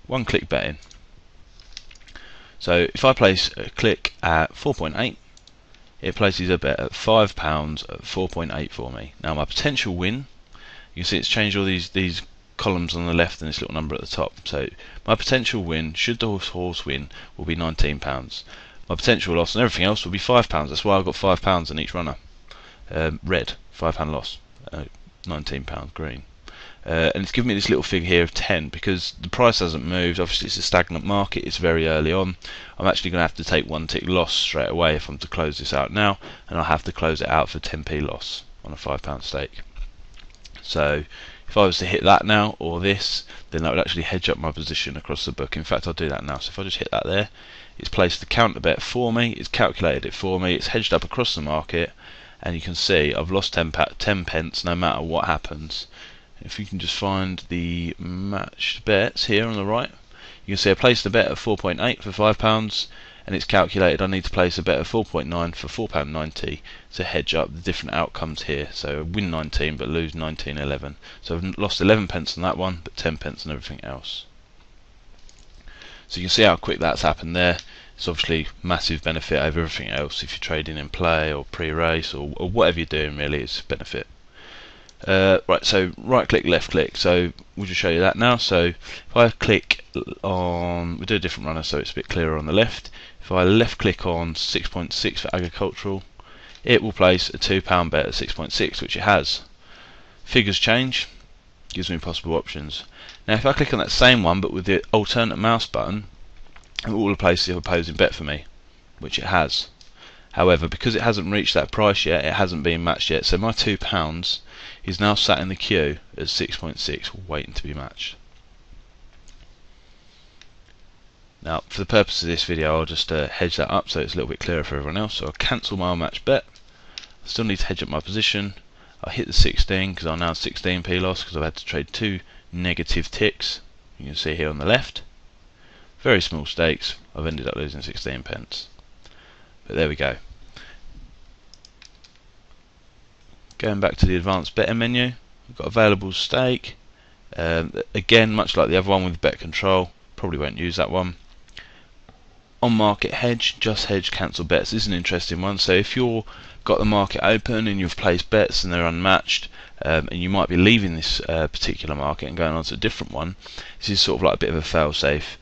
one click betting. So if I place a click at 4.8, it places a bet at £5 at 4.8 for me. Now my potential win, you can see it's changed all these columns on the left and this little number at the top. So my potential win, should the horse win, will be £19. My potential loss and everything else will be £5. That's why I've got £5 on each runner. Red, £5 loss, £19 green. And it's given me this little figure here of 10 because the price hasn't moved. Obviously it's a stagnant market, it's very early on. I'm actually going to have to take one tick loss straight away if I'm to close this out now, and I'll have to close it out for 10p loss on a £5 stake. So if I was to hit that now or this, then that would actually hedge up my position across the book. In fact, I'll do that now. So if I just hit that there, it's placed the counter bet for me, it's calculated it for me, it's hedged up across the market, and you can see I've lost 10 pence no matter what happens. If you can just find the matched bets here on the right, you can see I placed a bet at 4.8 for £5, and it's calculated I need to place a bet of 4.9 for £4.90 to hedge up the different outcomes here. So I win 19 but lose 19.11. So I've lost 11 pence on that one, but 10 pence on everything else. So you can see how quick that's happened there. It's obviously massive benefit over everything else if you're trading in play or pre-race or whatever you're doing. Really, it's a benefit. Right, so right click, left click. So we'll just show you that now. So if I click on, we'll do a different runner so it's a bit clearer on the left. If I left click on 6.6 for agricultural, it will place a £2 bet at 6.6, which it has. Figures change, gives me possible options. Now if I click on that same one but with the alternate mouse button, it will place the opposing bet for me, which it has. However, because it hasn't reached that price yet, it hasn't been matched yet, so my £2 is now sat in the queue at 6.6 waiting to be matched. Now for the purpose of this video I'll just hedge that up so it's a little bit clearer for everyone else. So I'll cancel my unmatched bet. I still need to hedge up my position. I'll hit the 16 because I'm now 16p loss because I've had to trade 2 negative ticks. You can see here on the left. Very small stakes, I've ended up losing 16 pence. But there we go. Going back to the advanced betting menu, we've got available stake. Again, much like the other one with bet control, probably won't use that one. On market hedge, just hedge, cancel bets. This is an interesting one. So if you've got the market open and you've placed bets and they're unmatched, and you might be leaving this particular market and going on to a different one, this is sort of like a bit of a fail-safe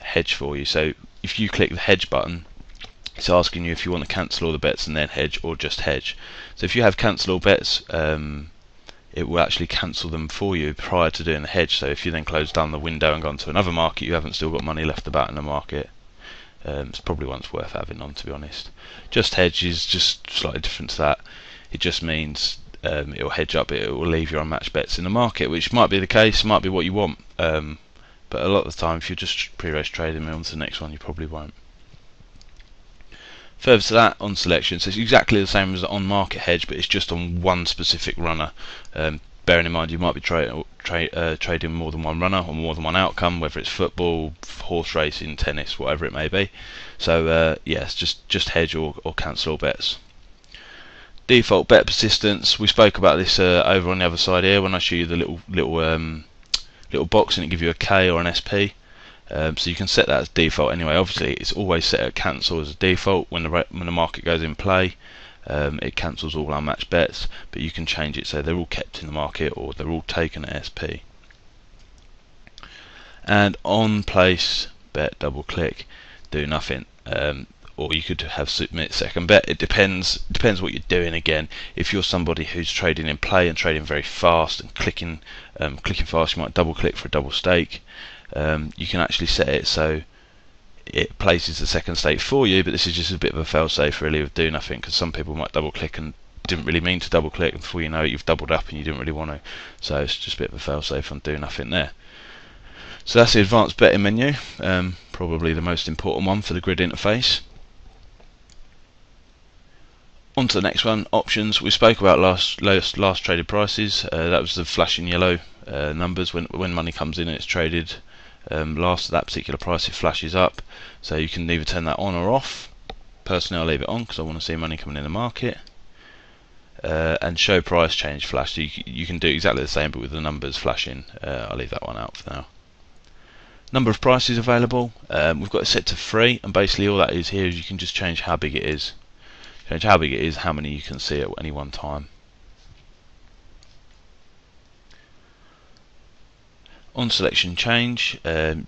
hedge for you. So if you click the hedge button, it's asking you if you want to cancel all the bets and then hedge or just hedge. So if you have cancel all bets, it will actually cancel them for you prior to doing the hedge. So if you then close down the window and gone to another market, you haven't still got money left about in the market. It's probably one that's worth having on, to be honest. Just hedge is just slightly different to that. It just means it will hedge up, it will leave your unmatched bets in the market, which might be the case, might be what you want. But a lot of the time, if you're just pre-race trading on to the next one, you probably won't. Further to that, on selection, so it's exactly the same as on market hedge, but it's just on one specific runner. Bearing in mind you might be trading more than one runner or more than one outcome, whether it's football, horse racing, tennis, whatever it may be. So yes, just hedge or cancel all bets. Default bet persistence, we spoke about this over on the other side here when I show you the little box and it gives you a K or an SP. So you can set that as default anyway. Obviously it's always set at cancel as a default. When the market goes in play, it cancels all our matched bets, but you can change it so they're all kept in the market or they're all taken at SP. And on place bet, double click, do nothing, or you could have submit second bet. It depends what you're doing. Again, if you're somebody who's trading in play and trading very fast and clicking fast, you might double click for a double stake. You can actually set it so it places the second stake for you, but this is just a bit of a fail-safe really of do nothing, because some people might double click and didn't really mean to double click, and before you know it you've doubled up and you didn't really want to. So it's just a bit of a fail-safe on do nothing there. So that's the advanced betting menu, probably the most important one for the grid interface. On to the next one, options. We spoke about last traded prices. That was the flashing yellow numbers. When money comes in and it's traded last at that particular price, it flashes up. So you can either turn that on or off. Personally, I'll leave it on because I want to see money coming in the market. And show price change flash. So you can do exactly the same but with the numbers flashing. I'll leave that one out for now. Number of prices available, we've got it set to 3, and basically all that is here is you can just change how big it is. Change how big it is, how many you can see at any one time. On selection change,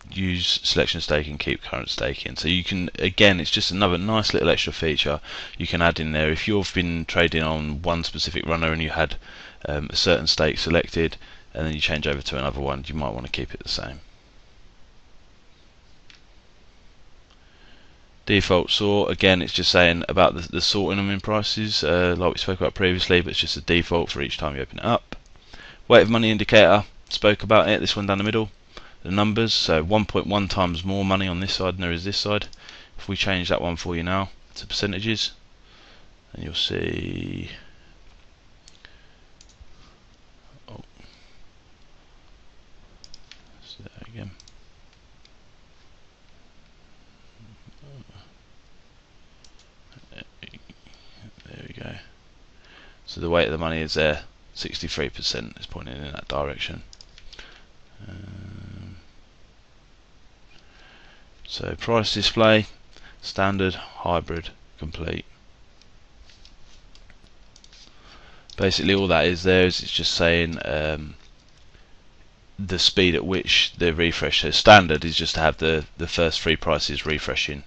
use selection staking, keep current staking. So you can, again, it's just another nice little extra feature you can add in there. If you've been trading on one specific runner and you had a certain stake selected, and then you change over to another one, you might want to keep it the same. Default sort, again, it's just saying about the sorting them in prices, like we spoke about previously, but it's just a default for each time you open it up. Weight of money indicator, spoke about it, this one down the middle, the numbers, so 1.1 times more money on this side than there is this side. If we change that one for you now to percentages, and you'll see, oh, let's do that again. There we go. So the weight of the money is there, 63% is pointing in that direction. So price display, standard, hybrid, complete. Basically all that is there is it's just saying the speed at which the refresh. So standard is just to have the first 3 prices refreshing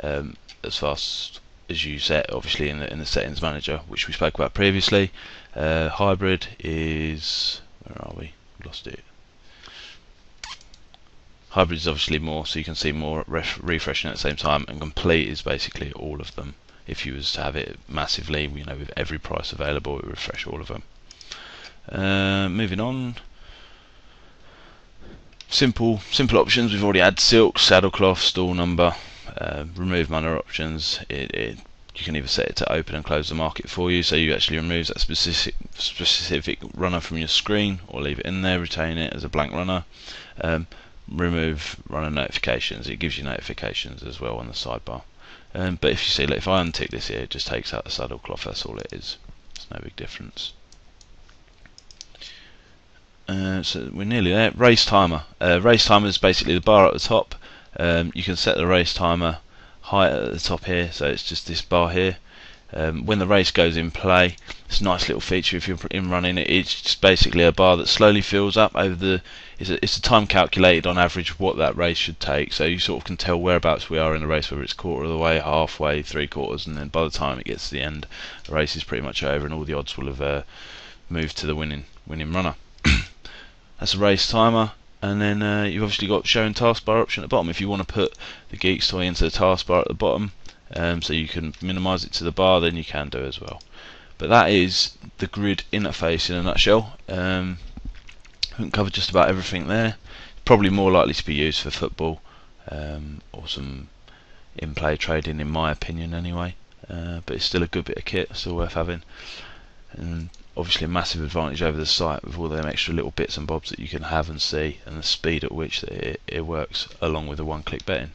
as fast as you set, obviously in the settings manager, which we spoke about previously. Hybrid is, where are we? Lost it. Hybrid is obviously more, so you can see more refreshing at the same time, and complete is basically all of them. If you was to have it massively, you know, with every price available, it would refresh all of them. Moving on. Simple options. We've already had silk, saddle cloth, stall number. Remove mana options. You can either set it to open and close the market for you, so you actually remove that specific runner from your screen, or leave it in there, retain it as a blank runner. Remove runner notifications. It gives you notifications as well on the sidebar. But if you see, like, if I untick this here, it just takes out the saddle cloth. That's all it is. It's no big difference. So we're nearly there. Race timer. Race timer is basically the bar at the top. You can set the race timer height at the top here, so it's just this bar here. When the race goes in play, it's a nice little feature if you're in running it. It's just basically a bar that slowly fills up over the. It's a time calculated on average of what that race should take, so you sort of can tell whereabouts we are in the race, whether it's quarter of the way, halfway, 3/4, and then by the time it gets to the end, the race is pretty much over, and all the odds will have moved to the winning runner. That's a race timer. And then you've obviously got show and taskbar option at the bottom if you want to put the Geeks toy into the taskbar at the bottom, so you can minimise it to the bar, then you can do as well. But that is the grid interface in a nutshell. I haven't covered just about everything there. Probably more likely to be used for football or some in-play trading, in my opinion anyway. But it's still a good bit of kit, still worth having. And obviously a massive advantage over the site with all them extra little bits and bobs that you can have and see, and the speed at which it works along with the one-click betting.